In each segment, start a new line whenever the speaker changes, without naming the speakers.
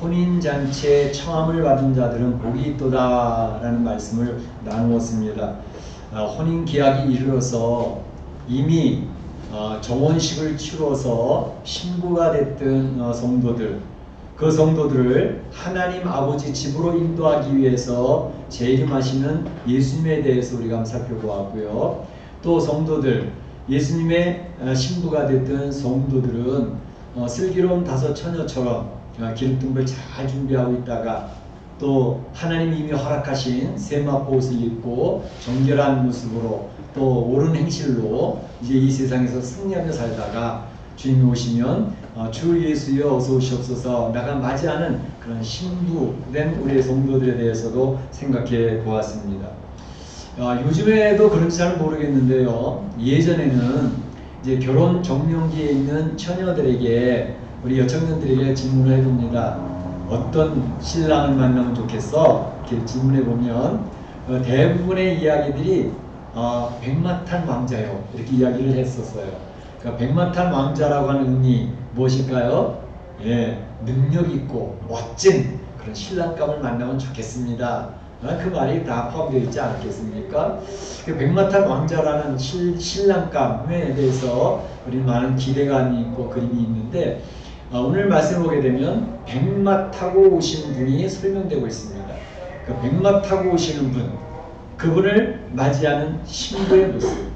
혼인잔치에 청함을 받은 자들은 복이 있도다 라는 말씀을 나누었습니다. 혼인계약이 이르러서 이미 정혼식을 치러서 신부가 됐던 성도들, 그 성도들을 하나님 아버지 집으로 인도하기 위해서 재림하시는 예수님에 대해서 우리가 살펴보았고요. 또 성도들, 예수님의 신부가 됐던 성도들은 슬기로운 다섯 처녀처럼 기름등불 잘 준비하고 있다가 또 하나님 이미 허락하신 세마포 옷을 입고 정결한 모습으로 또 옳은 행실로 이제 이 세상에서 승리하며 살다가 주님이 오시면 주 예수여 어서 오시옵소서 나가 맞이하는 그런 신부된 우리의 성도들에 대해서도 생각해 보았습니다. 요즘에도 그런지 잘 모르겠는데요. 예전에는 이제 결혼 정년기에 있는 처녀들에게 우리 여청년들에게 질문을 해봅니다. 어떤 신랑을 만나면 좋겠어? 이렇게 질문해 보면 대부분의 이야기들이 백마탄 왕자요 이렇게 이야기를 했었어요. 그러니까 백마탄 왕자라고 하는 의미 무엇일까요? 예, 능력 있고 멋진 그런 신랑감을 만나면 좋겠습니다. 그 말이 다 포함되어 있지 않겠습니까? 그 백마탄 왕자라는 신랑감에 대해서 우리 많은 기대감이 있고 그림이 있는데 오늘 말씀 보게 되면 백마 타고 오신 분이 설명되고 있습니다. 그 백마 타고 오시는 분, 그분을 맞이하는 신부의 모습,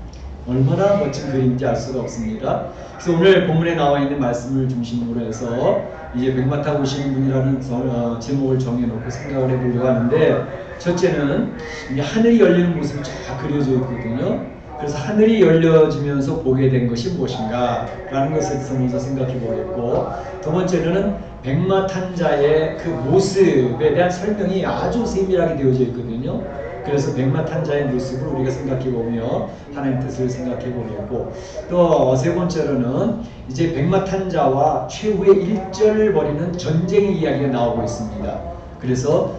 얼마나 멋진 그림인지 알 수가 없습니다. 그래서 오늘 본문에 나와 있는 말씀을 중심으로 해서 이제 백마 타고 오시는 분이라는 제목을 정해놓고 생각을 해보려고 하는데, 첫째는 하늘이 열리는 모습이 쫙 그려져 있거든요. 그래서 하늘이 열려지면서 보게 된 것이 무엇인가 라는 것에 대해서 먼저 생각해 보겠고, 두 번째는 백마 탄 자의 그 모습에 대한 설명이 아주 세밀하게 되어져 있거든요. 그래서 백마 탄 자의 모습을 우리가 생각해 보며 하나님 뜻을 생각해 보겠고, 또 세 번째로는 이제 백마 탄 자와 최후의 일전을 벌이는 전쟁의 이야기가 나오고 있습니다. 그래서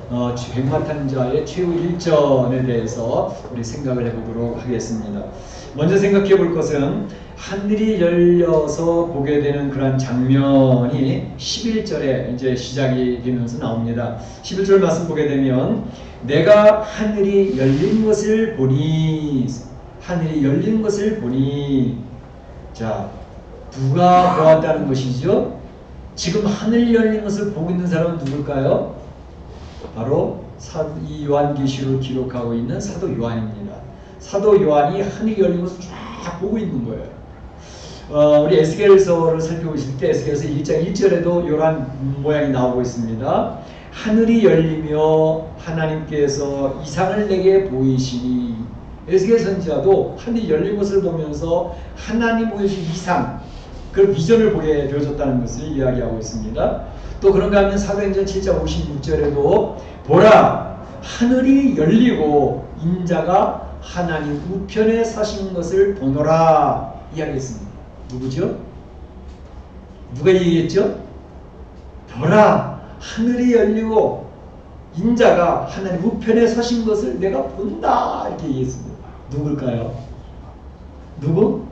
백마 탄 자의 최후 일전에 대해서 우리 생각을 해보도록 하겠습니다. 먼저 생각해 볼 것은 하늘이 열려서 보게 되는 그런 장면이 11절에 이제 시작이 되면서 나옵니다. 11절 말씀 보게 되면 내가 하늘이 열린 것을 보니, 하늘이 열린 것을 보니, 자, 누가 보았다는 것이죠? 지금 하늘 열린 것을 보고 있는 사람은 누굴까요? 바로 이 요한계시록을 기록하고 있는 사도 요한입니다. 사도 요한이 하늘이 열린 것을 쫙 보고 있는 거예요. 우리 에스겔서를 살펴보실 때 에스겔서 1장 1절에도 이러한 모양이 나오고 있습니다. 하늘이 열리며 하나님께서 이상을 내게 보이시니, 에스겔 선지자도 하늘이 열린 것을 보면서 하나님 보여주신 이상, 그 비전을 보게 되어졌다는 것을 이야기하고 있습니다. 또 그런가 하면 사도행전 7장 56절에도 보라 하늘이 열리고 인자가 하나님 우편에 서신 것을 보노라 이야기했습니다. 누구죠? 누가 얘기했죠? 보라 하늘이 열리고 인자가 하나님 우편에 서신 것을 내가 본다 이렇게 얘기했습니다. 누굴까요? 누구?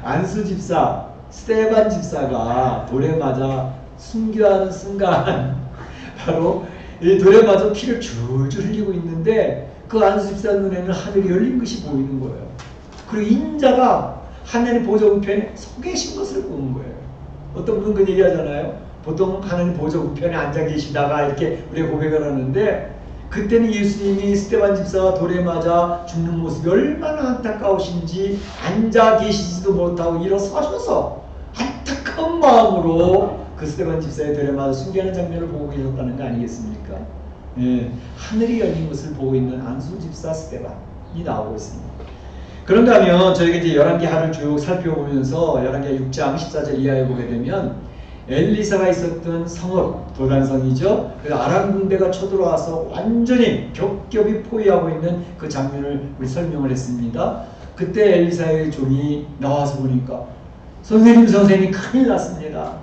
안수 집사 스테반 집사가 돌에 맞아 순교하는 순간 바로 이 돌에 맞아 피를 줄줄 흘리고 있는데 그 안수 집사 눈에는 하늘이 열린 것이 보이는 거예요. 그리고 인자가 하나님 보좌 우편에 서 계신 것을 보는 거예요. 어떤 분은 그 얘기하잖아요. 보통 하나님 보좌 우편에 앉아 계시다가 이렇게 우리가 고백을 하는데, 그때는 예수님이 스테반 집사가 돌에 맞아 죽는 모습이 얼마나 안타까우신지 앉아 계시지도 못하고 일어서셔서 안타까운 마음으로 그 스테반 집사의 돌에 맞아 순교하는 장면을 보고 계셨다는 거 아니겠습니까? 예, 하늘이 열린 것을 보고 있는 안수 집사 스테반이 나오고 있습니다. 그런가 하면 저희가 이제 11개 하를 쭉 살펴보면서 11개 6장 14절 이하에 보게 되면 엘리사가 있었던 성읍, 도단성이죠. 그래서 아람 군대가 쳐들어와서 완전히 겹겹이 포위하고 있는 그 장면을 우리 설명을 했습니다. 그때 엘리사의 종이 나와서 보니까 선생님 큰일 났습니다.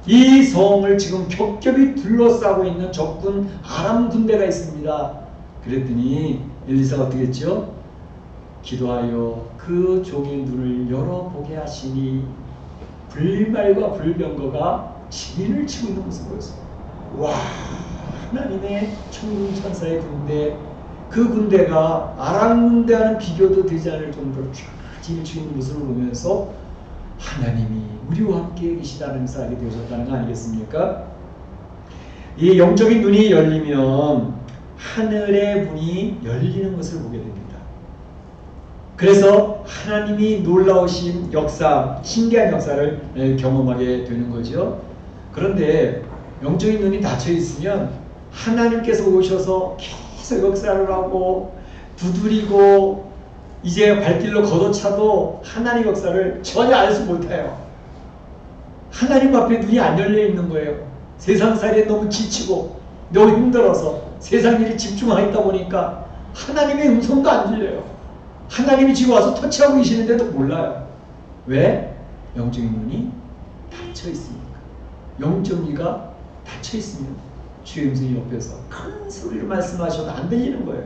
이 성을 지금 겹겹이 둘러싸고 있는 적군 아람 군대가 있습니다. 그랬더니 엘리사가 어떻게 했죠? 기도하여 그 종의 눈을 열어보게 하시니 불말과 불병거가 진인을 치고 있는 모습을 보였어요. 와, 하나님의 천군 천사의 군대, 그 군대가 아람 군대와는 비교도 되지 않을 정도로 쫙 진을 치고 있는 모습을 보면서 하나님이 우리와 함께 계시다는 것을 알게 되어졌다는 거 아니겠습니까? 이 영적인 눈이 열리면 하늘의 문이 열리는 것을 보게 됩니다. 그래서 하나님이 놀라우신 역사, 신기한 역사를 경험하게 되는 거죠. 그런데 영적인 눈이 닫혀 있으면 하나님께서 오셔서 계속 역사를 하고 두드리고 이제 발길로 걷어차도 하나님 역사를 전혀 알 수 못해요. 하나님 앞에 눈이 안 열려 있는 거예요. 세상살이에 너무 지치고 너무 힘들어서 세상 일에 집중하다 보니까 하나님의 음성도 안 들려요. 하나님이 지금 와서 터치하고 계시는데도 몰라요. 왜? 영적인 눈이 닫혀 있으니까. 영적 이가 닫혀 있으면 주의 음성이 옆에서 큰 소리로 말씀하셔도 안 들리는 거예요.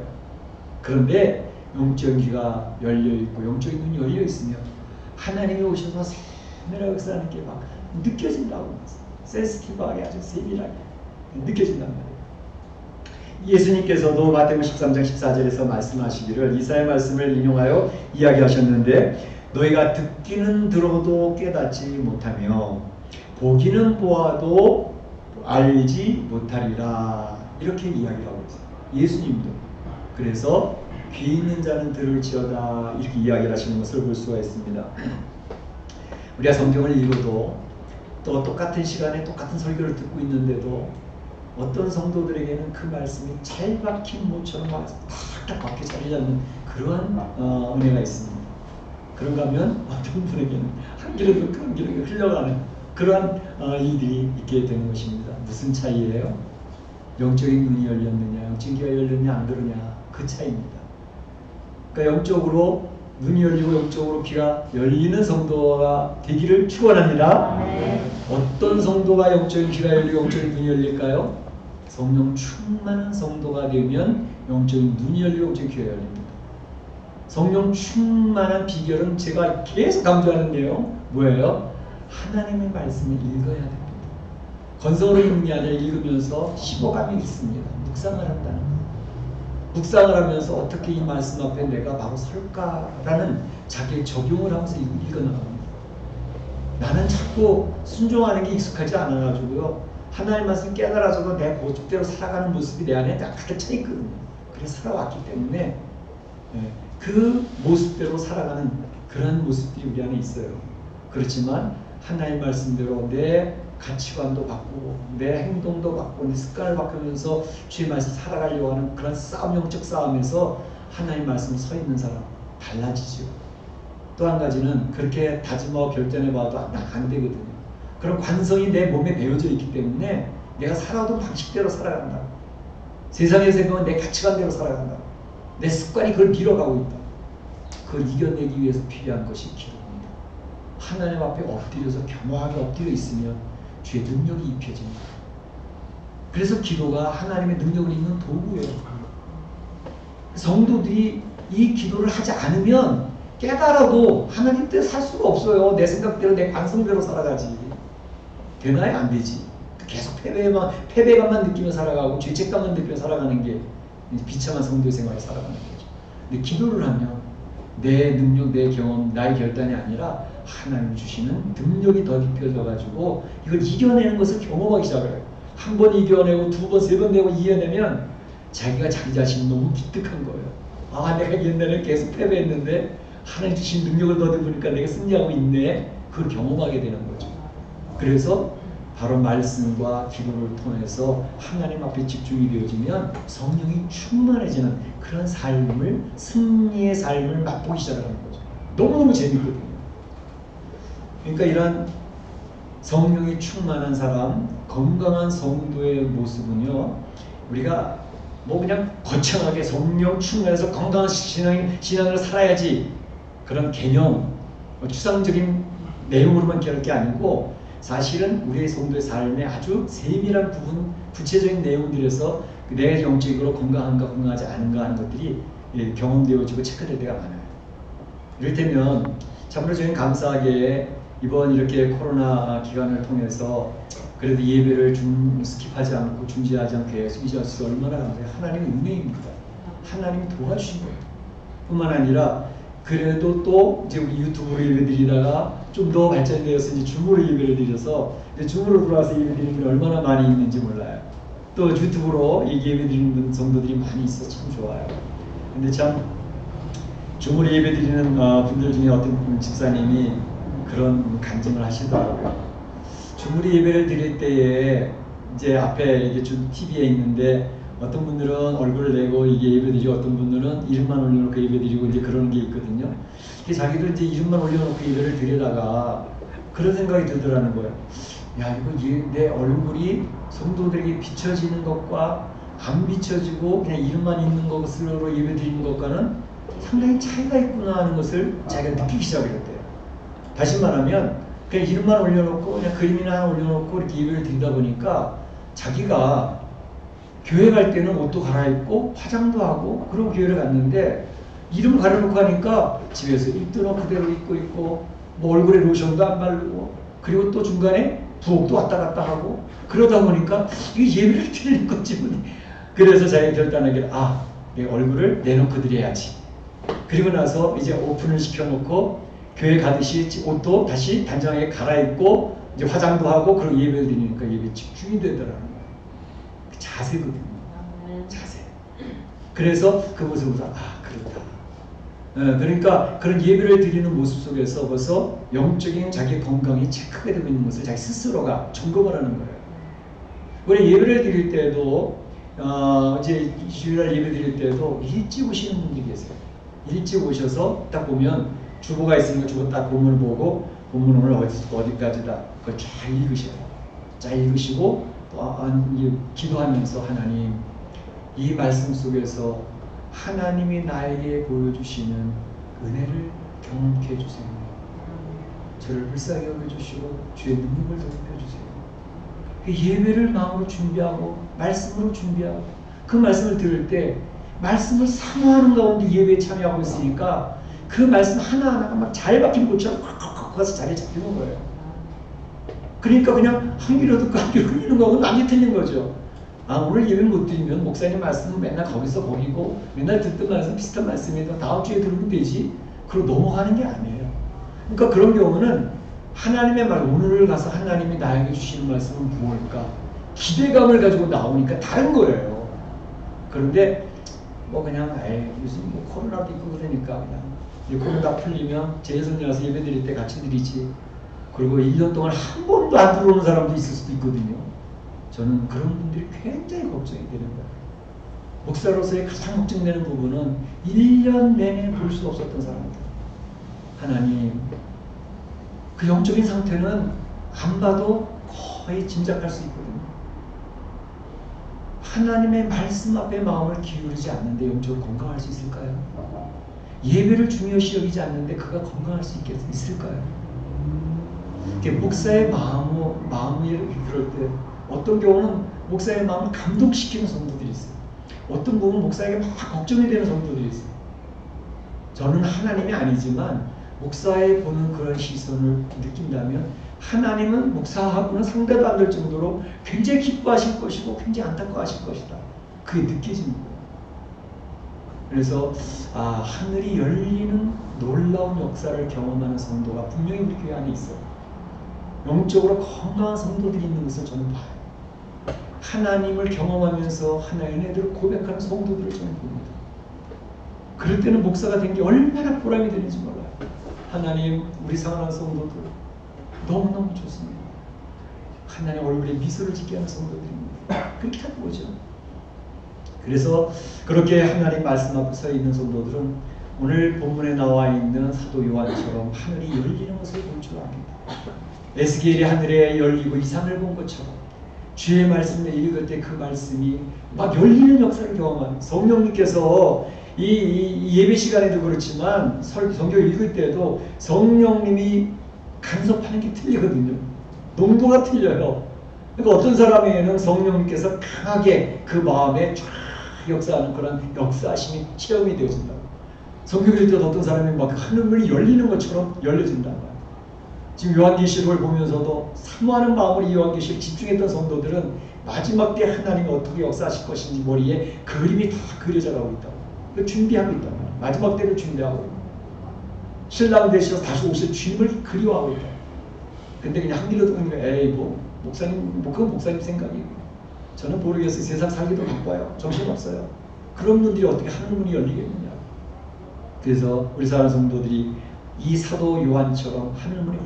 그런데 영적 귀가 열려 있고 영적인 눈이 열려 있으면 하나님이 오셔서 세밀하게 역사하는 게 막 느껴진다고. 센시티브하게 아주 세밀하게 느껴진단 말이에요. 예수님께서도 마태복음 13장 14절에서 말씀하시기를 이사야 말씀을 인용하여 이야기하셨는데 너희가 듣기는 들어도 깨닫지 못하며 보기는 보아도 알지 못하리라 이렇게 이야기를 하고 있어요. 예수님도. 그래서 귀 있는 자는 들을지어다 이렇게 이야기를 하시는 것을 볼 수가 있습니다. 우리가 성경을 읽어도 또 똑같은 시간에 똑같은 설교를 듣고 있는데도 어떤 성도들에게는 그 말씀이 잘 박힌 모처럼 탁탁 박혀 자리 잡는 그러한 은혜가 있습니다. 그런가 하면 어떤 분에게는 한 길에도 큰 길에 흘러가는 그러한 일들이 있게 되는 것입니다. 무슨 차이예요? 영적인 눈이 열렸느냐, 영적인 귀가 열렸느냐 안 그러냐 그 차이입니다. 그러니까 영적으로 눈이 열리고 영적으로 귀가 열리는 성도가 되기를 축원합니다. 어떤 성도가 영적인 귀가 열리고 영적인 눈이 열릴까요? 성령 충만한 성도가 되면 영적인 눈이 열리고 영적인 귀가 열립니다. 성령 충만한 비결은 제가 계속 강조하는 게요. 뭐예요? 하나님의 말씀을 읽어야 됩니다. 건성으로 읽는 게 아니라 읽으면서 심어감이 있습니다. 묵상을 한다는 거예요. 묵상을 하면서 어떻게 이 말씀 앞에 내가 바로 설까라는 자기의 적용을 하면서 읽어나갑니다. 나는 자꾸 순종하는 게 익숙하지 않아가지고요. 하나님 말씀 깨달아서도 내 고집대로 살아가는 모습이 내 안에 가득 차 있거든요. 그래서 살아왔기 때문에 그 모습대로 살아가는 그런 모습들이 우리 안에 있어요. 그렇지만 하나님 말씀대로 내 가치관도 바꾸고 내 행동도 바꾸고 내 습관을 바꾸면서 주의 말씀 살아가려고 하는 그런 싸움, 영적 싸움에서 하나님 말씀 서 있는 사람 달라지죠. 또 한 가지는 그렇게 다짐하고 결단해봐도 안 되거든요. 그런 관성이 내 몸에 배어져 있기 때문에 내가 살아오던 방식대로 살아간다. 세상의 생각은 내 가치관대로 살아간다. 내 습관이 그걸 밀어가고 있다. 그걸 이겨내기 위해서 필요한 것이 기도입니다. 하나님 앞에 엎드려서 겸허하게 엎드려 있으면 주의 능력이 입혀집니다. 그래서 기도가 하나님의 능력을 입는 도구예요. 성도들이 이 기도를 하지 않으면 깨달아도 하나님 뜻 살 수가 없어요. 내 생각대로 내 관성대로 살아가지. 되나요? 안 되지. 계속 패배감만 느끼며 살아가고 죄책감만 느끼며 살아가는 게 비참한 성도의 생활을 살아가는 거죠. 근데 기도를 하면 내 능력, 내 경험, 나의 결단이 아니라 하나님 주시는 능력이 더 입혀져가지고 이걸 이겨내는 것을 경험하기 시작해요. 한 번 이겨내고 두 번, 세 번 내고 이겨내면 자기가 자기 자신이 너무 기특한 거예요. 아, 내가 옛날에 계속 패배했는데 하나님 주신 능력을 더듬으니까 내가 승리하고 있네. 그걸 경험하게 되는 거죠. 그래서 바로 말씀과 기도를 통해서 하나님 앞에 집중이 되어지면 성령이 충만해지는 그런 삶을, 승리의 삶을 맛보기 시작하는 거죠. 너무너무 재밌거든요. 그러니까 이런 성령이 충만한 사람, 건강한 성도의 모습은요, 우리가 뭐 그냥 거창하게 성령 충만해서 건강한 신앙을 살아야지 그런 개념, 추상적인 내용으로만 기록할 게 아니고 사실은 우리의 성도의 삶에 아주 세밀한 부분, 구체적인 내용들에서 내 영적으로 건강한가 건강하지 않은가 하는 것들이 경험되어지고 체크될 때가 많아요. 이를테면 참으로 저희는 감사하게 이번 이렇게 코로나 기간을 통해서 그래도 예배를 스킵하지 않고 중지하지 않고 계속 유지할 수 얼마나 감사해요. 하나님의 은혜입니다. 하나님이 도와주신 거예요. 뿐만 아니라 그래도 또 이제 우리 유튜브로 예배 드리다가 좀 더 발전되어서 이제 줌으로 예배를 드려서 줌으로 들어와서 예배 드리는 분이 얼마나 많이 있는지 몰라요. 또 유튜브로 예배 드리는 성도들이 많이 있어서 참 좋아요. 근데 참 줌으로 예배 드리는 분들 중에 어떤 집사님이 그런 간증을 하시더라고요. 줌으로 예배를 드릴 때에 이제 앞에 이게 좀 TV에 있는데 어떤 분들은 얼굴을 내고 이게 예배드리고 어떤 분들은 이름만 올려놓고 예배드리고 이제 그런 게 있거든요. 자기도 이제 이름만 올려놓고 예배를 드리다가 그런 생각이 들더라는 거예요. 야, 이거 내 얼굴이 성도들에게 비춰지는 것과 안 비춰지고 그냥 이름만 있는 것으로 예배드리는 것과는 상당히 차이가 있구나 하는 것을 자기가 느끼기 시작했대요. 다시 말하면 그냥 이름만 올려놓고 그냥 그림이나 하나 올려놓고 이렇게 예배를 드리다 보니까 자기가 교회 갈 때는 옷도 갈아입고 화장도 하고 그러고 교회를 갔는데 이름 가려놓고 하니까 집에서 입도 그대로 입고 있고 뭐 얼굴에 로션도 안 바르고 그리고 또 중간에 부엌도 왔다 갔다 하고 그러다 보니까 이게 예배를 드리는 거지. 그래서 자기가 결단하기를 내 얼굴을 내놓고 드려야지. 그리고 나서 이제 오픈을 시켜놓고 교회 가듯이 옷도 다시 단정하게 갈아입고 이제 화장도 하고 그리고 예배를 드리니까 예배에 집중이 되더라는 거예요. 자세거든요. 자세. 그래서 그 모습을 보다 그렇다. 그러니까 그런 예배를 드리는 모습 속에서 벌써 영적인 자기의 건강이 체크가 되고 있는 것을 자기 스스로가 점검을 하는 거예요. 우리 예배를 드릴 때도 이제 주일날 예배 드릴 때도 일찍 오시는 분들이 계세요. 일찍 오셔서 딱 보면 주보가 있으니까 주보 딱 본문을 보고 본문 오늘 어디까지다 그걸 쫙 읽으셔요. 쫙 읽으시고 또 기도하면서 하나님 이 말씀 속에서 하나님이 나에게 보여주시는 은혜를 경험케 해주세요. 저를 불쌍히 여겨주시고 주의 능력을 더럽혀주세요. 예배를 마음으로 준비하고 말씀으로 준비하고 그 말씀을 들을 때 말씀을 사모하는 가운데 예배에 참여하고 있으니까 그 말씀 하나하나가 막 잘 박힌 것처럼 콱콱콱 가서 자리에 잡히는 거예요. 그러니까 그냥 한 귀로 듣고 한 귀로 흘리는 거하고는 완전히 틀린 거죠. 오늘 예배를 못 드리면 목사님 말씀은 맨날 거기서 거기고 맨날 듣던 말씀 비슷한 말씀이다. 다음 주에 들으면 되지. 그러고 넘어가는 게 아니에요. 그러니까 그런 경우는 하나님의 말, 오늘 가서 하나님이 나에게 주시는 말씀은 무엇일까? 기대감을 가지고 나오니까 다른 거예요. 그런데 그냥 요즘 코로나도 있고 그러니까 그냥 코로나 풀리면 재선에 와서 예배 드릴 때 같이 드리지. 그리고 1년 동안 한 번도 안 들어오는 사람도 있을 수도 있거든요. 저는 그런 분들이 굉장히 걱정이 되는 거예요. 목사로서의 가장 걱정되는 부분은 1년 내내 볼 수 없었던 사람들. 하나님, 그 영적인 상태는 안 봐도 거의 짐작할 수 있거든요. 하나님의 말씀 앞에 마음을 기울이지 않는데 영적으로 건강할 수 있을까요? 예배를 중요시 여기지 않는데 그가 건강할 수 있을까요? 목사의 마음이 그럴 때 어떤 경우는 목사의 마음을 감동시키는 성도들이 있어요. 어떤 부분은 목사에게 막 걱정이 되는 성도들이 있어요. 저는 하나님이 아니지만 목사에 보는 그런 시선을 느낀다면 하나님은 목사하고는 상대도 안 될 정도로 굉장히 기뻐하실 것이고 굉장히 안타까워하실 것이다. 그게 느껴집니다. 그래서 하늘이 열리는 놀라운 역사를 경험하는 성도가 분명히 우리 교회 안에 있어요. 영적으로 건강한 성도들이 있는 것을 저는 봐요. 하나님을 경험하면서 하나님의 은혜를 고백하는 성도들을 저는 봅니다. 그럴 때는 목사가 된 게 얼마나 보람이 되는지 몰라요. 하나님, 우리 사랑하는 성도들 너무너무 좋습니다. 하나님 얼굴에 미소를 짓게 하는 성도들입니다. 그렇게 하는 거죠. 그래서 그렇게 하나님 말씀 앞에 서 있는 성도들은 오늘 본문에 나와 있는 사도 요한처럼 하늘이 열리는 것을 볼 줄 압니다. 에스겔이 하늘에 열리고 이상을 본 것처럼 주의 말씀을 읽을 때 그 말씀이 막 열리는 역사를 경험한 성령님께서 이 예배 시간에도 그렇지만 성경 읽을 때도 성령님이 간섭하는 게 틀리거든요. 농도가 틀려요. 그러니까 어떤 사람에게는 성령님께서 강하게 그 마음에 쫙 역사하는 그런 역사심이 체험이 되어진다. 성경 읽을 때 어떤 사람이 막 하늘문이 열리는 것처럼 열려진다. 지금 요한계시록을 보면서도 사모하는 마음으로 이 요한계시록 집중했던 성도들은 마지막 때 하나님이 어떻게 역사하실 것인지 머리에 그림이 다 그려져 가고 있다고. 그 준비하고 있단 말이에요. 마지막 때를 준비하고 신랑 되셔서 다시 오실 주님을 그리워하고 있다. 근데 그냥 한 길로 듣는 거예요. 에이 뭐 목사님 그건 목사님 생각이에요. 저는 모르겠어요. 세상 살기도 바빠요. 정신없어요. 그런 분들이 어떻게 하늘문이 열리겠느냐. 그래서 우리 사랑하는 성도들이 이 사도 요한처럼 하늘문이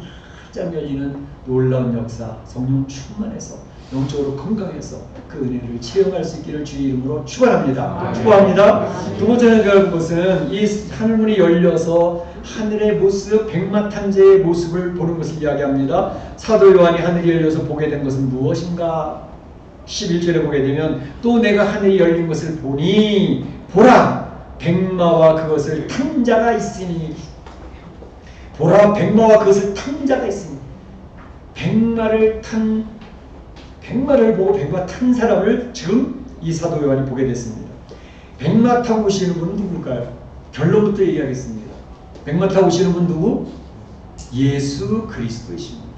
활짝 열리는 놀라운 역사, 성령 충만해서 영적으로 건강해서 그 은혜를 체험할 수 있기를 주의 이름으로 축원합니다. 축원합니다. 두 번째는 배울 것은 이 하늘문이 열려서 하늘의 모습, 백마탄제의 모습을 보는 것을 이야기합니다. 사도 요한이 하늘이 열려서 보게 된 것은 무엇인가? 11절에 보게 되면 또 내가 하늘이 열린 것을 보니 보라 백마와 그것을 탄 자가 있으니 보라 백마와 그것을 탄 자가 있으니 백마를 보고 백마 탄 사람을 지금 이 사도 요한이 보게 됐습니다. 백마 타고 오시는 분은 누굴까요? 결론부터 얘기하겠습니다. 백마 타고 오시는 분 누구? 예수 그리스도이십니다.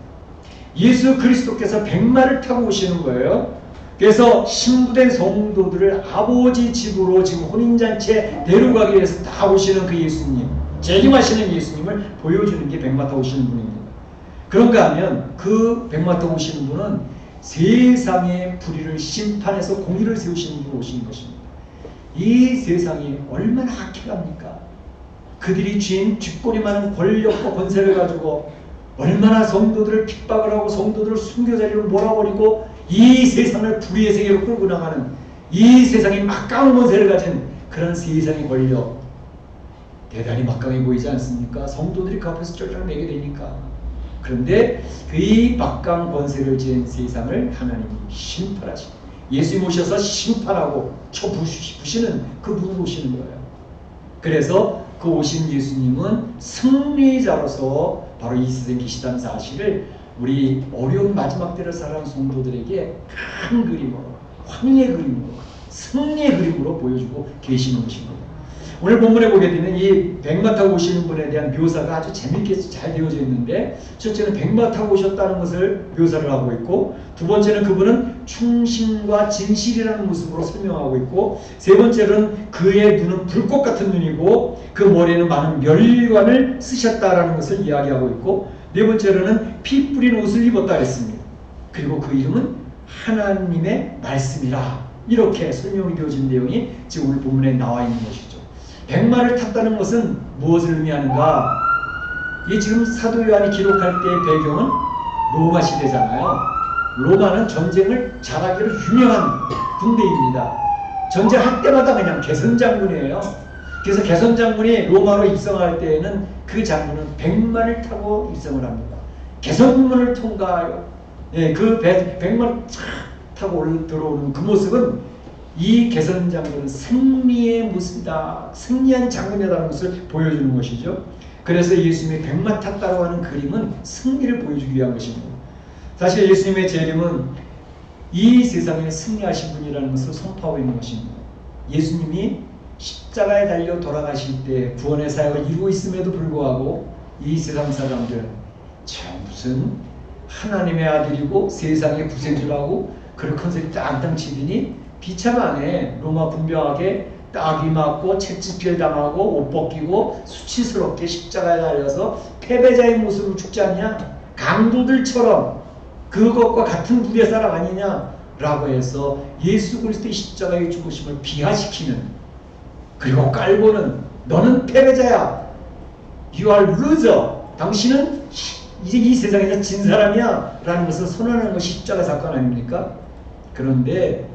예수 그리스도께서 백마를 타고 오시는 거예요. 그래서 신부된 성도들을 아버지 집으로 지금 혼인잔치에 데려가기 위해서 다 오시는 그 예수님, 재림하시는 예수님을 보여주는 게 백마 타고 오시는 분입니다. 그런가 하면 그 백마 타고 오시는 분은 세상의 불의를 심판해서 공의를 세우시는 분으로 오시는 것입니다. 이 세상이 얼마나 악해갑니까? 그들이 쥔 쥐꼬리 많은 권력과 권세를 가지고 얼마나 성도들을 핍박을 하고 성도들을 순교자리로 몰아버리고 이 세상을 불의의 세계로 끌고 나가는 이 세상이 막강한 권세를 가진 그런 세상의 권력 대단히 막강해 보이지 않습니까? 성도들이 그 앞에서 쫄쫄 매게 되니까. 그런데 그 막강 권세를 지닌 세상을 하나님이 심판하시고 예수님 오셔서 심판하고 쳐부시는 그분을 오시는 거예요. 그래서 그 오신 예수님은 승리자로서 바로 이 세상에 계시다는 사실을 우리 어려운 마지막 때를 살아가는 성도들에게 큰 그림으로, 황희의 그림으로, 승리의 그림으로 보여주고 계시는 것입니다. 오늘 본문에 보게 되면 이 백마 타고 오시는 분에 대한 묘사가 아주 재밌게 잘 되어져 있는데, 첫째는 백마 타고 오셨다는 것을 묘사를 하고 있고, 두 번째는 그분은 충신과 진실이라는 모습으로 설명하고 있고, 세 번째는 그의 눈은 불꽃 같은 눈이고 그 머리에는 많은 멸관을 쓰셨다라는 것을 이야기하고 있고, 네 번째로는 피 뿌린 옷을 입었다 했습니다. 그리고 그 이름은 하나님의 말씀이라, 이렇게 설명이 되어진 내용이 지금 오늘 본문에 나와 있는 것이죠. 백마를 탔다는 것은 무엇을 의미하는가? 이 지금 사도 요한이 기록할 때의 배경은 로마 시대잖아요. 로마는 전쟁을 잘하기로 유명한 군대입니다. 전쟁할 때마다 그냥 개선장군이에요. 그래서 개선장군이 로마로 입성할 때에는 그 장군은 백마를 타고 입성을 합니다. 개선문을 통과하여 그 백마를 타고 들어오는 그 모습은 이 개선장군은 승리의 모습이다, 승리한 장군이다라는 것을 보여주는 것이죠. 그래서 예수님이 백마 탔다고 하는 그림은 승리를 보여주기 위한 것입니다. 사실 예수님의 재림은 이 세상에 승리하신 분이라는 것을 선포하고 있는 것입니다. 예수님이 십자가에 달려 돌아가실 때 구원의 사역을 이루고 있음에도 불구하고 이 세상 사람들은 참 무슨 하나님의 아들이고 세상의 구세주라고 그런 컨셉이 땅땅 치더니 비참 안에 로마 군병에게 따귀 맞고 채찍질 당하고 옷 벗기고 수치스럽게 십자가에 달려서 패배자의 모습으로 죽지 않냐? 강도들처럼 그것과 같은 부류의 사람 아니냐라고 해서 예수 그리스도의 십자가의 죽으심을 비하시키는, 그리고 깔고는 너는 패배자야, You are loser, 당신은 이제 이 세상에서 진 사람이야 라는 것을 선언하는 것이 십자가 사건 아닙니까? 그런데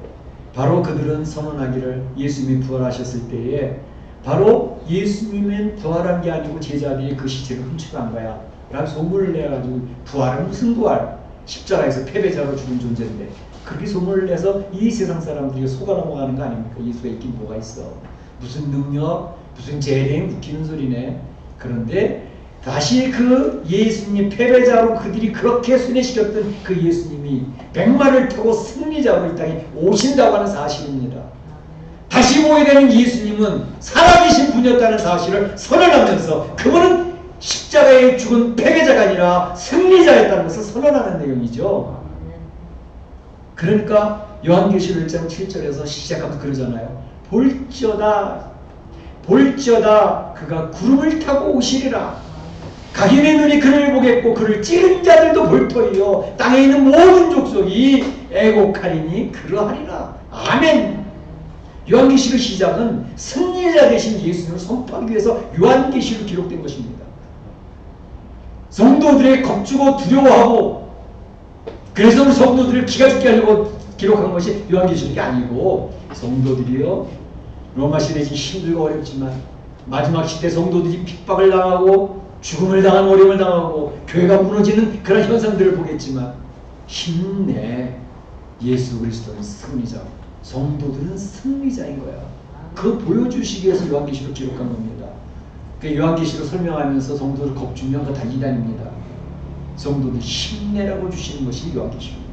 바로 그들은 선언하기를 예수님이 부활하셨을 때에 바로 예수님은 부활한 게 아니고 제자들이 그 시체를 훔쳐간 거야 라는 소문을 내가지고, 부활은 무슨 부활? 십자가에서 패배자로 죽은 존재인데 그렇게 소문을 내서 이 세상 사람들이 속아 넘어가는 거 아닙니까? 예수가 있긴 뭐가 있어, 무슨 능력, 무슨 재림, 웃기는 소리네. 그런데 다시 그 예수님 패배자로 그들이 그렇게 순회시켰던 그 예수님이 백마를 타고 승리자로 이 땅에 오신다고 하는 사실입니다. 다시 보게 되는 예수님은 살아계신 분이었다는 사실을 선언하면서 그분은 십자가에 죽은 패배자가 아니라 승리자였다는 것을 선언하는 내용이죠. 그러니까 요한계시록 1장 7절에서 시작하면서 그러잖아요. 볼지어다 그가 구름을 타고 오시리라. 각인의 눈이 그를 보겠고 그를 찌른 자들도 볼 터이요 땅에 있는 모든 족속이 애곡하리니 그러하리라. 아멘. 요한계시록 시작은 승리자 되신 예수님을 선포하기 위해서 요한계시록 기록된 것입니다. 성도들의 겁주고 두려워하고 그래서 우리 성도들을 기가 죽게 하려고 기록한 것이 요한계시록이 아니고, 성도들이요 로마 시대에 힘들고 어렵지만 마지막 시대 성도들이 핍박을 당하고 죽음을 당하고 어려움을 당하고 교회가 무너지는 그런 현상들을 보겠지만 힘내. 예수 그리스도는 승리자, 성도들은 승리자인 거야. 그거 보여주시기 위해서 요한계시록 기록한 겁니다. 그 요한계시록 설명하면서 성도들 겁주면 그거 다 이단입니다. 성도들 힘내라고 주시는 것이 요한계시록입니다.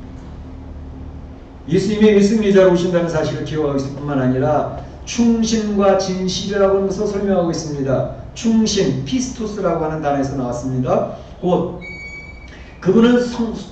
예수님이 승리자로 오신다는 사실을 기억하고 있을 뿐만 아니라 충신과 진실이라고 하는 것을 설명하고 있습니다. 충신, 피스토스라고 하는 단어에서 나왔습니다. 곧 그분은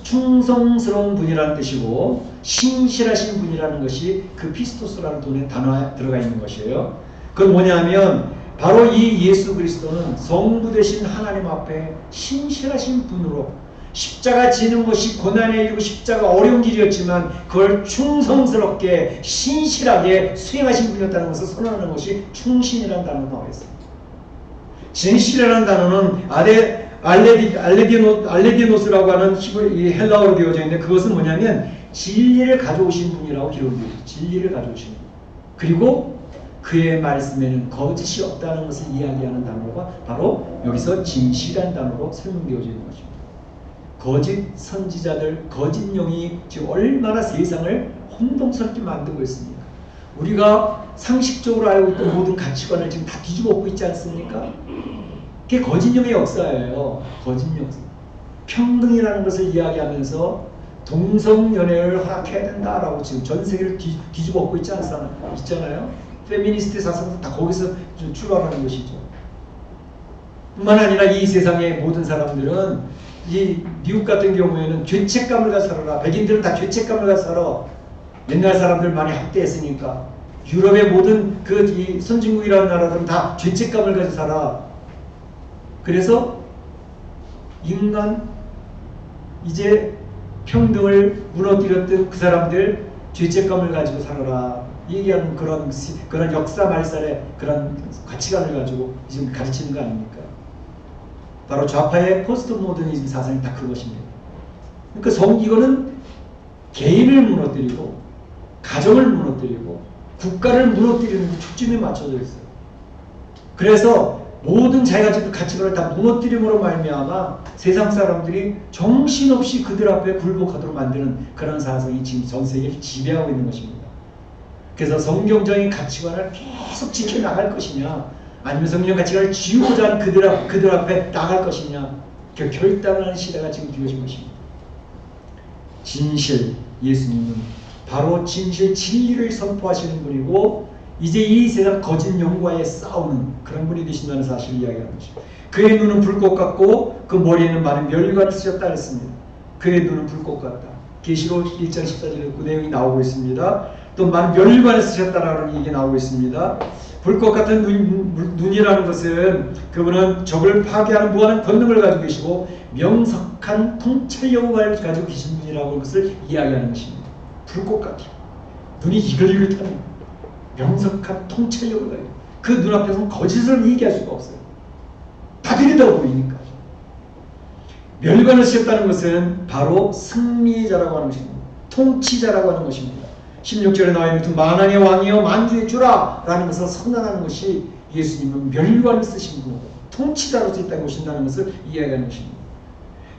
충성스러운 분이라는 뜻이고 신실하신 분이라는 것이 그 피스토스라는 단어에 들어가 있는 것이에요. 그건 뭐냐면 바로 이 예수 그리스도는 성부 되신 하나님 앞에 신실하신 분으로 십자가 지는 것이 고난에 이르고 십자가 어려운 길이었지만 그걸 충성스럽게 신실하게 수행하신 분이었다는 것을 선언하는 것이 충신이라는 단어가 나와 있습니다. 진실이라는 단어는 알레디노스라고 하는 헬라어로 되어져 있는데 그것은 뭐냐면 진리를 가져오신 분이라고 기록되어 있습니다. 진리를 가져오신 분. 그리고 그의 말씀에는 거짓이 없다는 것을 이야기하는 단어가 바로 여기서 진실이라는 단어로 설명되어져 있는 것입니다. 거짓 선지자들, 거짓 영이 지금 얼마나 세상을 혼동스럽게 만들고 있습니까? 우리가 상식적으로 알고 있던 모든 가치관을 지금 다 뒤집어 엎고 있지 않습니까? 그게 거짓영의 역사예요. 거짓영. 평등이라는 것을 이야기하면서 동성연애를 허락해야 된다라고 지금 전 세계를 뒤집어 엎고 있잖아요. 페미니스트 사상도 다 거기서 출발하는 것이죠. 뿐만 아니라 이 세상의 모든 사람들은 이 미국 같은 경우에는 죄책감을 가지고 살아라. 백인들은 다 죄책감을 가지고 살아. 옛날 사람들 많이 학대했으니까. 유럽의 모든 이 선진국이라는 나라들은 다 죄책감을 가지고 살아. 그래서 인간 이제 평등을 무너뜨렸던 그 사람들 죄책감을 가지고 살아라. 얘기하는 그런 역사 말살의 그런 가치관을 가지고 지금 가르치는 거 아닙니까? 바로 좌파의 포스트 모더니즘 사상이 다 그것입니다. 그러니까 이거는 개인을 무너뜨리고 가정을 무너뜨리고 국가를 무너뜨리는 그 초점에 맞춰져 있어요. 그래서 모든 자기가 지금 가치관을 다 무너뜨림으로 말미암아 세상 사람들이 정신없이 그들 앞에 굴복하도록 만드는 그런 사상이 지금 전 세계를 지배하고 있는 것입니다. 그래서 성경적인 가치관을 계속 지켜나갈 것이냐, 아니면 성경 가치관을 지우고자 하는 그들 앞에 나갈 것이냐, 결단하는 시대가 지금 되어진 것입니다. 진실, 예수님은 바로 진실, 진리를 선포하시는 분이고 이제 이 세상 거짓 영과에 싸우는 그런 분이 되신다는 사실을 이야기하는 것입니다. 그의 눈은 불꽃 같고 그 머리에는 많은 멸관을 쓰셨다 했습니다. 그의 눈은 불꽃 같다. 계시록 1장 14절에 그 내용이 나오고 있습니다. 또 많은 멸관을 쓰셨다라는 얘기 나오고 있습니다. 불꽃 같은 눈이라는 것은 그분은 적을 파괴하는 무한한 권능을 가지고 계시고 명석한 통찰력을 가지고 계신 분이라고 것을 이야기하는 것입니다. 불꽃 같아요. 눈이 이글이글하는 명석한 통찰력을 가지고 그 눈앞에서는 거짓을 얘기할 수가 없어요. 다 들이다 보이니까. 멸관을 쓰셨다는 것은 바로 승리자라고 하는 것입니다. 통치자라고 하는 것입니다. 16절에 나와 있는 만왕의 왕이여 만주의 주라 라는 것을 선언하는 것이 예수님은 멸관을 쓰신 분이고 통치자로서 이 땅에 오신다는 것을 이야기하는 것입니다.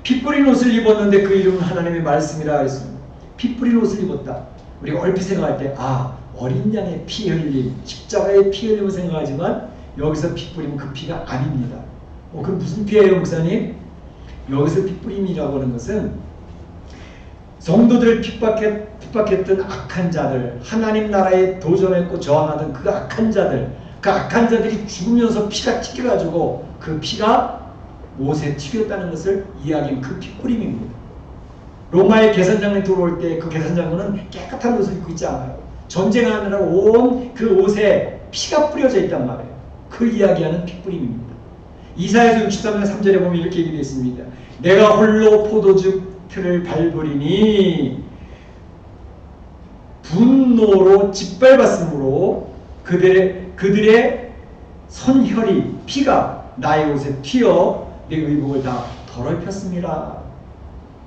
피 뿌린 옷을 입었는데 그 이름은 하나님의 말씀이라 했습니다. 피 뿌린 옷을 입었다. 우리가 얼핏 생각할 때 어린 양의 피 흘림, 십자가의 피 흘림을 생각하지만 여기서 피 뿌리면 그 피가 아닙니다. 그럼 무슨 피예요, 목사님? 여기서 피 뿌림이라고 하는 것은 성도들을 핍박했던 악한 자들, 하나님 나라에 도전했고 저항하던 그 악한 자들, 그 악한 자들이 죽으면서 피가 튀겨가지고 그 피가 옷에 튀겼다는 것을 이야기한 그 핏부림입니다. 로마의 계산장에 들어올 때 그 계산장군은 깨끗한 옷을 입고 있지 않아요. 전쟁하느라 온 그 옷에 피가 뿌려져 있단 말이에요. 그 이야기하는 핏부림입니다. 이사야서 63장 3절에 보면 이렇게 얘기되어 있습니다. 내가 홀로 포도즙 틀을 밟으리니 분노로 짓밟았으므로 그들의 선혈이 피가 나의 옷에 튀어 내 의복을 다 더럽혔습니다.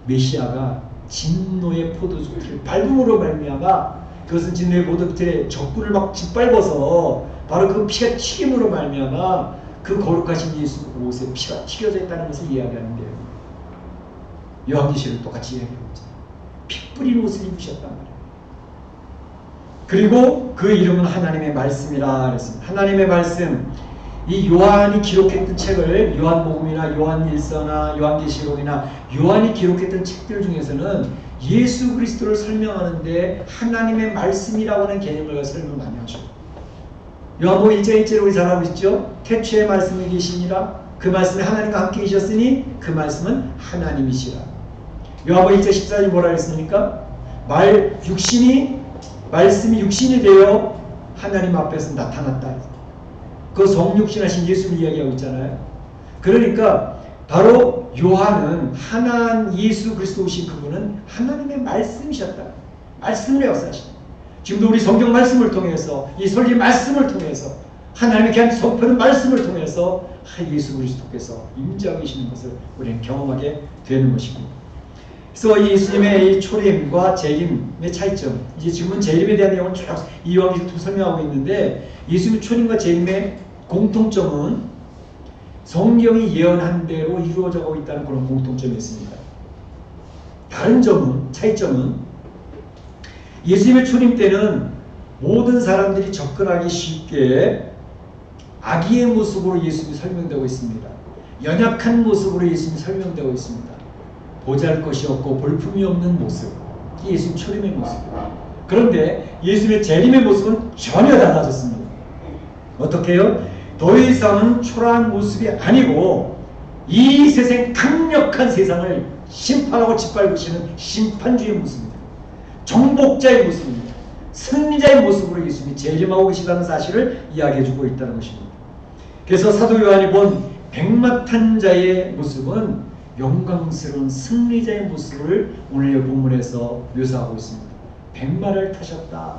메시아가 진노의 포도즙 틀을 밟음으로 말미암아 그것은 진노의 포도즙 틀에 적군을 막 짓밟아서 바로 그 피가 튀김으로 말미암아 그 거룩하신 예수 옷에 피가 튀겨져 있다는 것을 이야기하는데요. 요한계시록 똑같이 이야기하고 있잖아요. 피 뿌린 옷을 입으셨단 말이에요. 그리고 그 이름은 하나님의 말씀이라 그랬습니다. 하나님의 말씀, 이 요한이 기록했던 책을 요한복음이나 요한일서나 요한계시록이나 요한이 기록했던 책들 중에서는 예수 그리스도를 설명하는데 하나님의 말씀이라고 하는 개념을 가지고 설명을 많이 하죠. 요한복음 1장 1절에 우리 잘 알고 있죠. 태초에 말씀이 계시니라 그 말씀이 하나님과 함께 계셨으니 그 말씀은 하나님이시라. 요한복음 1장 14절에 뭐라 했습니까? 말씀이 육신이 되어 하나님 앞에서 나타났다. 그 성육신하신 예수를 이야기하고 있잖아요. 그러니까 바로 요한은 예수 그리스도 오신 그분은 하나님의 말씀이셨다. 말씀을 역사하시다. 지금도 우리 성경 말씀을 통해서 이 설교 말씀을 통해서 하나님의 귀한 선포하는 말씀을 통해서 예수 그리스도께서 임재하고 계시는 것을 우리는 경험하게 되는 것입니다. 그래서 예수님의 이 초림과 재림의 차이점, 이제 지금은 재림에 대한 내용을 쭉 이왕 설명하고 있는데 예수님의 초림과 재림의 공통점은 성경이 예언한 대로 이루어져 가고 있다는 그런 공통점이 있습니다. 다른 점은, 차이점은 예수님의 초림 때는 모든 사람들이 접근하기 쉽게 아기의 모습으로 예수님이 설명되고 있습니다. 연약한 모습으로 예수님이 설명되고 있습니다. 보잘것이 없고 볼품이 없는 모습, 예수님 초림의 모습입니다. 그런데 예수님의 재림의 모습은 전혀 달라졌습니다. 어떻게 해요? 더 이상은 초라한 모습이 아니고 이 세상 강력한 세상을 심판하고 짓밟으시는 심판주의 모습입니다. 정복자의 모습입니다. 승리자의 모습으로 예수님이 재림하고 계시다는 사실을 이야기해주고 있다는 것입니다. 그래서 사도 요한이 본 백마탄 자의 모습은 영광스러운 승리자의 모습을 오늘 본문에서 묘사하고 있습니다. 백마를 타셨다.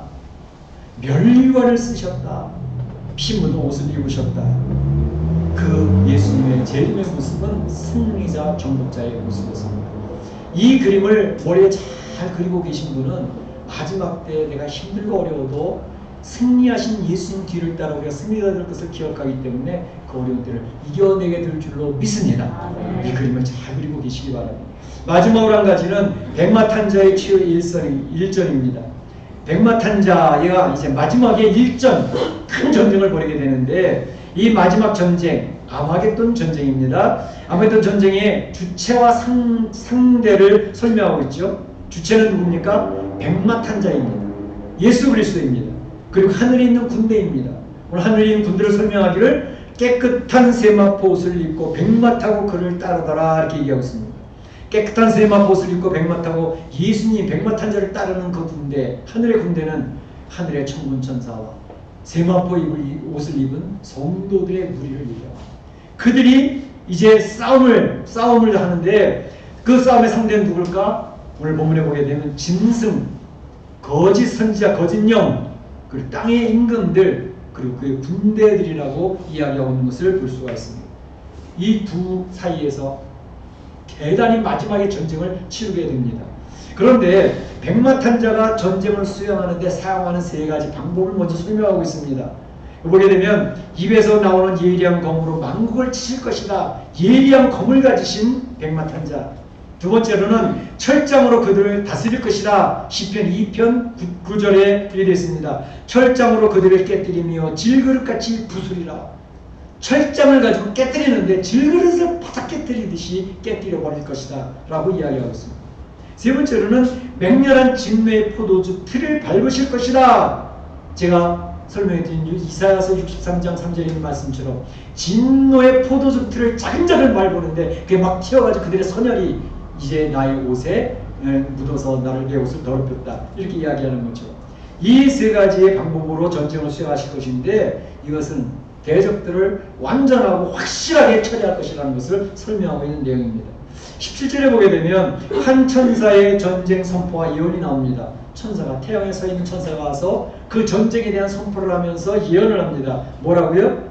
면류관을 쓰셨다. 피 묻은 옷을 입으셨다. 그 예수님의 재림의 모습은 승리자 정복자의 모습이었습니다. 이 그림을 머리에 잘 그리고 계신 분은 마지막 때 내가 힘들고 어려워도 승리하신 예수님 뒤를 따라 우리가 승리가 될 것을 기억하기 때문에 그 어려운 때를 이겨내게 될 줄로 믿습니다. 이 그림을 잘 그리고 계시기 바랍니다. 마지막으로 한 가지는 백마탄자의 치유의 일전입니다. 백마탄자가 이제 마지막에 일전, 큰 전쟁을 벌이게 되는데 이 마지막 전쟁, 아마겟돈 전쟁입니다. 아마겟돈 전쟁의 주체와 상대를 설명하고 있죠. 주체는 누굽니까? 백마탄자입니다. 예수 그리스도입니다. 그리고 하늘에 있는 군대입니다. 오늘 하늘에 있는 군대를 설명하기를 깨끗한 세마포 옷을 입고 백마 타고 그를 따르더라 이렇게 얘기하고 있습니다. 깨끗한 세마포 옷을 입고 백마 타고 예수님 백마 탄 자를 따르는 그 군대, 하늘의 군대는 하늘의 천군 천사와 세마포 옷을 입은 성도들의 무리를 얘기합니다. 그들이 이제 싸움을 하는데 그 싸움의 상대는 누굴까? 오늘 본문에 보게 되면 짐승, 거짓 선지자, 거짓 영, 그리고 땅의 임금들, 그리고 그의 군대들이라고 이야기하고 있는 것을 볼 수가 있습니다. 이 두 사이에서 대단히 마지막에 전쟁을 치르게 됩니다. 그런데 백마탄자가 전쟁을 수행하는데 사용하는 세 가지 방법을 먼저 설명하고 있습니다. 보게 되면 입에서 나오는 예리한 검으로 만국을 치실 것이다. 예리한 검을 가지신 백마탄자. 두 번째로는 철장으로 그들을 다스릴 것이다. 시편 2편 9절에 이렇게 있습니다. 철장으로 그들을 깨뜨리며 질그릇같이 부수리라. 철장을 가지고 깨뜨리는데 질그릇을 바닥 깨뜨리듯이 깨뜨려 버릴 것이다 라고 이야기하고 있습니다. 세 번째로는 맹렬한 진노의 포도주 틀을 밟으실 것이다. 제가 설명해 드린 이사야서 63장 3절에 있는 말씀처럼 진노의 포도즙 틀을 자근자근 밟보는데 그게 막 튀어가지고 그들의 선혈이 이제 나의 옷에 묻어서 나를 내 옷을 더럽혔다. 이렇게 이야기하는 거죠. 이 세 가지의 방법으로 전쟁을 수행하실 것인데 이것은 대적들을 완전하고 확실하게 처리할 것이라는 것을 설명하고 있는 내용입니다. 17절에 보게 되면 한 천사의 전쟁 선포와 예언이 나옵니다. 천사가 태양에 서 있는 천사가 와서 그 전쟁에 대한 선포를 하면서 예언을 합니다. 뭐라고요?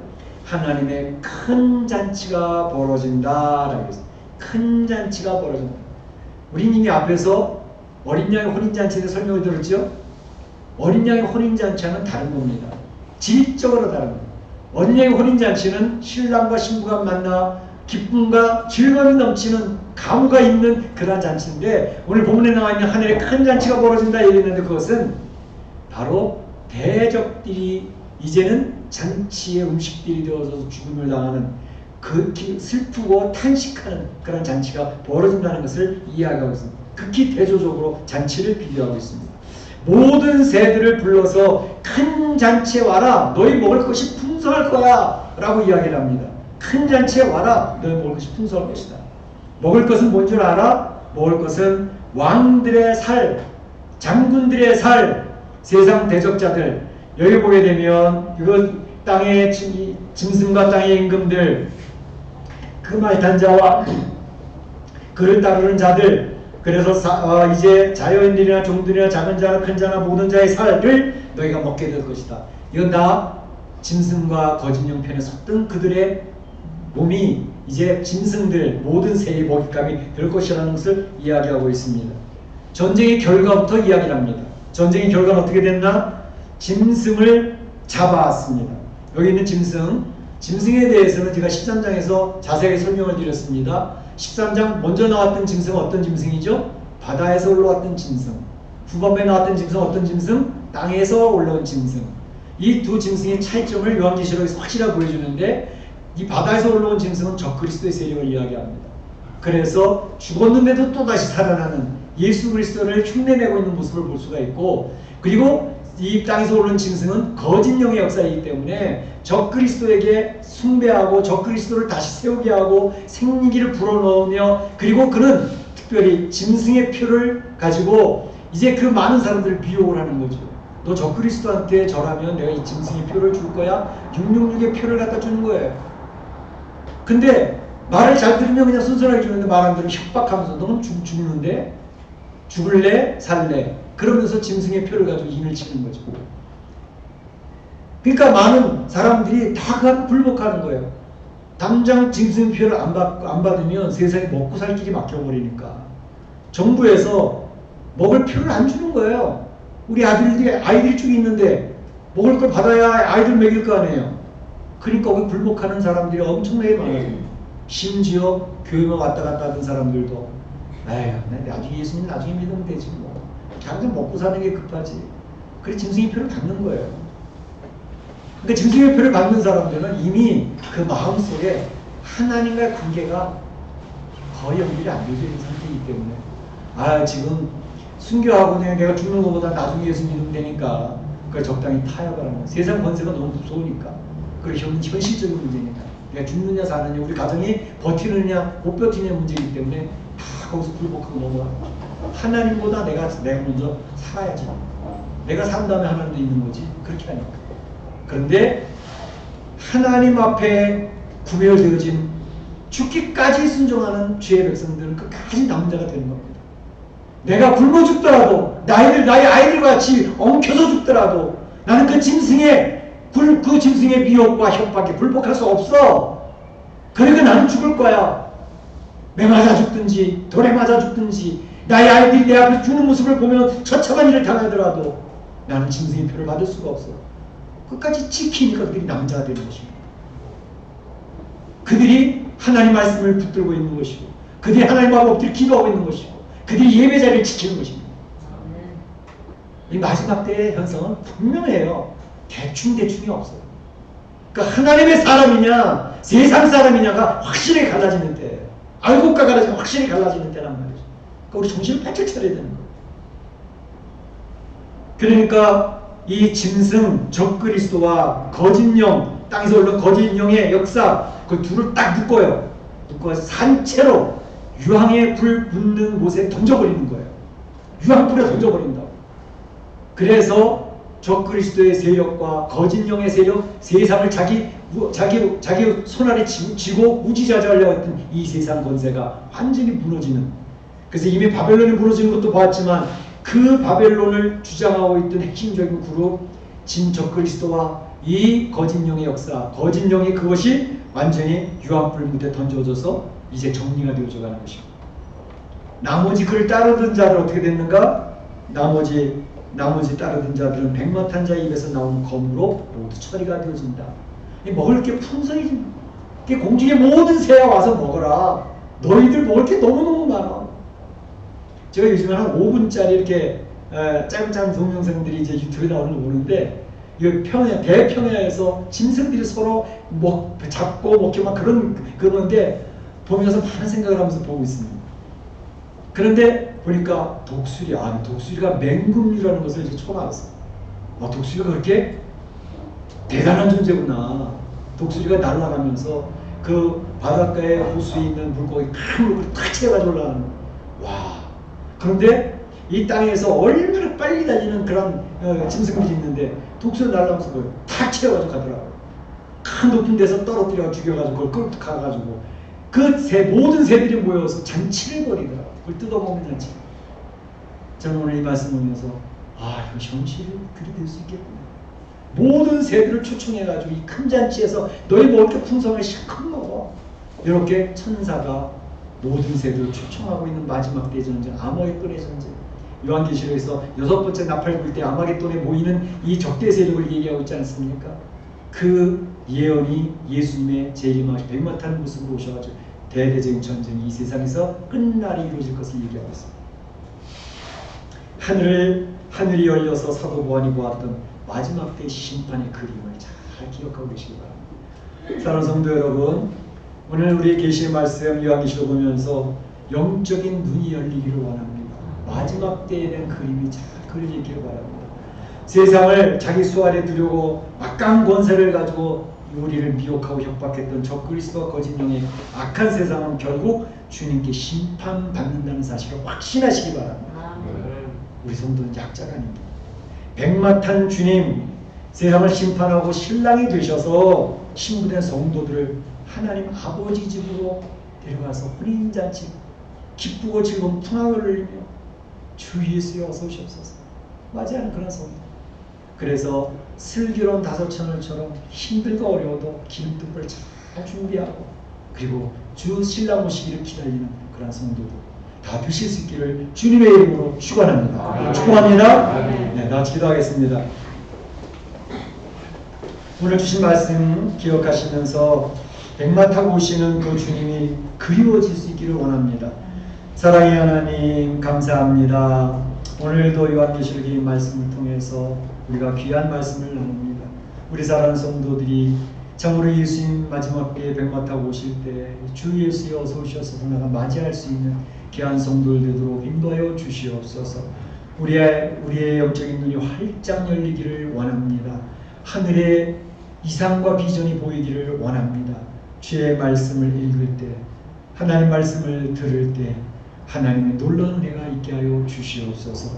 하나님의 큰 잔치가 벌어진다 라고 했어요. 큰 잔치가 벌어진다. 우린 이미 앞에서 어린 양의 혼인잔치에 대해 설명을 들었죠? 어린 양의 혼인잔치와는 다른 겁니다. 질적으로 다른 겁니다. 어린 양의 혼인잔치는 신랑과 신부가 만나 기쁨과 즐거움이 넘치는 가무가 있는 그러한 잔치인데 오늘 본문에 나와 있는 하늘에 큰 잔치가 벌어진다 얘기했는데 그것은 바로 대적들이 이제는 잔치의 음식들이 되어서 죽음을 당하는 극히 슬프고 탄식하는 그런 잔치가 벌어진다는 것을 이야기하고 있습니다. 극히 대조적으로 잔치를 비교하고 있습니다. 모든 새들을 불러서 큰 잔치에 와라. 너희 먹을 것이 풍성할 거야 라고 이야기를 합니다. 큰 잔치에 와라. 너희 먹을 것이 풍성할 것이다. 먹을 것은 뭔 줄 알아? 먹을 것은 왕들의 살, 장군들의 살, 세상 대적자들. 여기 보게 되면 이거 땅의 짐승과 땅의 임금들, 그 말탄 자와 그를 따르는 자들, 그래서 이제 자연인들이나 종들이나 작은 자나 큰 자나 모든 자의 살을 너희가 먹게 될 것이다. 이건 다 짐승과 거짓 형편에 섰던 그들의 몸이 이제 짐승들 모든 새의 먹잇감이 될 것이라는 것을 이야기하고 있습니다. 전쟁의 결과부터 이야기를 합니다. 전쟁의 결과는 어떻게 됐나? 짐승을 잡아왔습니다. 여기 있는 짐승에 대해서는 제가 13장에서 자세하게 설명을 드렸습니다. 13장 먼저 나왔던 짐승은 어떤 짐승이죠? 바다에서 올라왔던 짐승. 후반부에 나왔던 짐승은 어떤 짐승? 땅에서 올라온 짐승. 이 두 짐승의 차이점을 요한계시록에서 확실하게 보여주는데 이 바다에서 올라온 짐승은 적그리스도의 세력을 이야기합니다. 그래서 죽었는데도 또다시 살아나는 예수 그리스도를 흉내내고 있는 모습을 볼 수가 있고, 그리고 이 땅에서 오른 짐승은 거짓 영의 역사이기 때문에 적그리스도에게 숭배하고 적그리스도를 다시 세우게 하고 생기를 불어넣으며, 그리고 그는 특별히 짐승의 표를 가지고 이제 그 많은 사람들을 미혹을 하는 거죠. 너 적그리스도한테 절하면 내가 이 짐승의 표를 줄 거야. 666의 표를 갖다 주는 거예요. 근데 말을 잘 들으면 그냥 순순하게 주는데 말 안 들으면 협박하면서 너는 죽는데? 죽을래? 살래? 그러면서 짐승의 표를 가지고 인을 치는 거죠. 그러니까 많은 사람들이 다 불복하는 거예요. 당장 짐승의 표를 안 받으면 세상에 먹고 살 길이 막혀버리니까 정부에서 먹을 표를 안 주는 거예요. 우리 아이들이 쭉 있는데 먹을 걸 받아야 아이들 먹일 거 아니에요. 그러니까 거기 불복하는 사람들이 엄청나게 많아요. 심지어 교회만 왔다 갔다 하던 사람들도 에휴, 나중에 예수님 나중에 믿으면 되지 뭐. 당장 먹고 사는 게 급하지. 그래 짐승의 표를 받는 거예요. 그러니까 짐승의 표를 받는 사람들은 이미 그 마음속에 하나님과의 관계가 거의 연결이 안 되어 있는 상태이기 때문에 지금 순교하고 내가 죽는 것보다 나중에 예수 믿으면 되니까 그걸 적당히 타협을 하는 거예요. 세상 권세가 너무 무서우니까. 그리고 현실적인 문제니까. 내가 죽느냐 사느냐, 우리 가정이 버티느냐 못 버티느냐 문제이기 때문에 다 거기서 불복하고 넘어가는 거죠. 하나님보다 내가 먼저 살아야지. 내가 산 다음에 하나님도 있는 거지. 그렇게 하니까. 그런데 하나님 앞에 구별되어진 죽기까지 순종하는 죄의 백성들은 끝까지 남자가 되는 겁니다. 내가 굶어 죽더라도 나의 아이들과 같이 엉켜서 죽더라도 나는 그 짐승의 미혹과 협박에 불복할 수 없어. 그러니까 나는 죽을 거야. 매 맞아 죽든지 돌에 맞아 죽든지 나의 아이들이 내 앞에 죽는 모습을 보면 처참한 일을 당하더라도 나는 짐승의 표를 받을 수가 없어. 끝까지 지키니까 그들이 남자가 되는 것입니다. 그들이 하나님 말씀을 붙들고 있는 것이고 그들이 하나님 앞에 엎드려 기도하고 있는 것이고 그들이 예배 자리를 지키는 것입니다. 이 마지막 때의 현상은 분명해요. 대충이 없어요. 그러니까 하나님의 사람이냐 세상 사람이냐가 확실히 갈라지는 때예요. 알곡과 갈라지면 확실히 갈라지는 때란 말이죠. 그러니까 우리 정신을 바짝 차려야 되는 거예요. 그러니까 이 짐승 적그리스도와 거짓령, 땅에서 올라온 거짓령의 역사, 그 둘을 딱 묶어요. 묶어서 산채로 유황에 불 붙는 곳에 던져버리는 거예요. 유황불에 던져버린다고. 그래서 적그리스도의 세력과 거짓령의 세력, 세상을 자기 손아래 쥐고 우지자자하려고 했던 이 세상 권세가 완전히 무너지는. 그래서 이미 바벨론이 무너지는 것도 봤지만 그 바벨론을 주장하고 있던 핵심적인 그룹 진적그리스도와 이 거짓령의 역사, 거짓령이 그것이 완전히 유황불 무대 던져져서 이제 정리가 되어져 가는 것입니다. 나머지 그를 따르던 자들 어떻게 됐는가? 나머지 따르던 자들은 백마탄 자의 입에서 나온 검으로 모두 처리가 되어진다. 먹을 게 풍성해진다. 공중의 모든 새야 와서 먹어라. 너희들 먹을 게 너무너무 많아. 제가 요즘에 한 5분짜리 이렇게 짧은 동영상들이 이제 유튜브에 나오는 거 보는데, 이 대평야에서 짐승들이 서로 잡고 먹기만 그러는데 보면서 많은 생각을 하면서 보고 있습니다. 그런데 보니까 독수리가 맹금류라는 것을 이제 처음 알았어요. 독수리가 그렇게 대단한 존재구나. 독수리가 날아가면서 그 바닷가에 호수에 있는 물고기, 큰 물고기 탁 채워가지고 올라가는. 와. 그런데 이 땅에서 얼마나 빨리 달리는 그런 짐승들이 있는데 독수리가 날아가면서 그걸 탁 채워가지고 가더라고요. 큰 높은 데서 떨어뜨려 죽여가지고 그걸 끌고 가가지고 모든 새들이 모여서 잔치를 벌이더라고요. 그걸 뜯어먹는 잔치. 저는 오늘 이 말씀 보면서 이거 현실이 그리 될 수 있겠구나. 모든 새들을 초청해가지고 이 큰 잔치에서 너희 먹을 게 풍성하게 실컷 먹어. 이렇게 천사가 모든 새들을 초청하고 있는 마지막 대전쟁, 아모겟돈의 전쟁. 요한계시록에서 6번째 나팔 불 때 아마겟돈에 모이는 이 적대 세력을 얘기하고 있지 않습니까? 그 예언이 예수님의 재림하시 백마탄 모습으로 오셔가지고 대대적인 전쟁이 이 세상에서 끝날이 이루어질 것을 얘기하고 있습니다. 하늘이 열려서 사도 보안이 보았던 마지막 때 심판의 그림을 잘 기억하고 계시기 바랍니다. 사랑하는 성도 여러분, 오늘 우리의 계시의 말씀 요한계시록 보면서 영적인 눈이 열리기를 원합니다. 마지막 때에 대한 그림이 잘 그려지기를 바랍니다. 세상을 자기 수 아래 두려고 막강 권세를 가지고 우리를 미혹하고 협박했던 적그리스도와 거짓령의 악한 세상은 결국 주님께 심판받는다는 사실을 확신하시기 바랍니다. 우리 성도는 약자가 아닙니다. 백마탄 주님, 세상을 심판하고 신랑이 되셔서 신부된 성도들을 하나님 아버지 집으로 데려가서 혼인잔치 기쁘고 즐거운 풍악을 흘리며 주 예수여 어서 오시옵소서 맞이하는 그런 성도. 그래서 슬기로운 5처녀처럼 힘들고 어려워도 기름등불을 잘 준비하고 그리고 주 신랑 오시기를 기다리는 그런 성도들 다 되실 수 있기를 주님의 이름으로 축원합니다. 축원합니다. 네, 다 기도하겠습니다. 오늘 주신 말씀 기억하시면서 백마 타고 오시는 그 주님이 그리워질 수 있기를 원합니다. 사랑의 하나님 감사합니다. 오늘도 요한계시록의 말씀을 통해서 우리가 귀한 말씀을 나눕니다. 우리 사랑하는 성도들이 참으로 예수님 마지막 때에 백마 타고 오실 때 주 예수여 어서 오셔서 나가 맞이할 수 있는 귀한 성도들 되도록 인도하여 주시옵소서. 우리의 영적인 눈이 활짝 열리기를 원합니다. 하늘의 이상과 비전이 보이기를 원합니다. 주의 말씀을 읽을 때 하나님 말씀을 들을 때 하나님의 놀라운 은혜가 있게 하여 주시옵소서.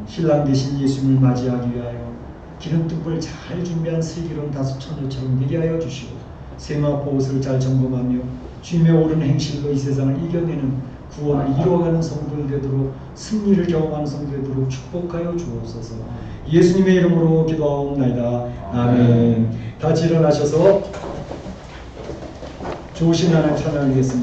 신랑 되신 예수님을 맞이하기 위하여 기름등불 잘 준비한 슬기로운 5처녀처럼 되게 하여 주시고 세마포 옷을 잘 점검하며 주님의 옳은 행실로 이 세상을 이겨내는 구원을 이루어가는 성도들 되도록 승리를 경험하는 성도들 되도록 축복하여 주옵소서. 예수님의 이름으로 기도하옵나이다. 아멘. 다 일어나셔서 좋으신 하나님 찬양하겠습니다.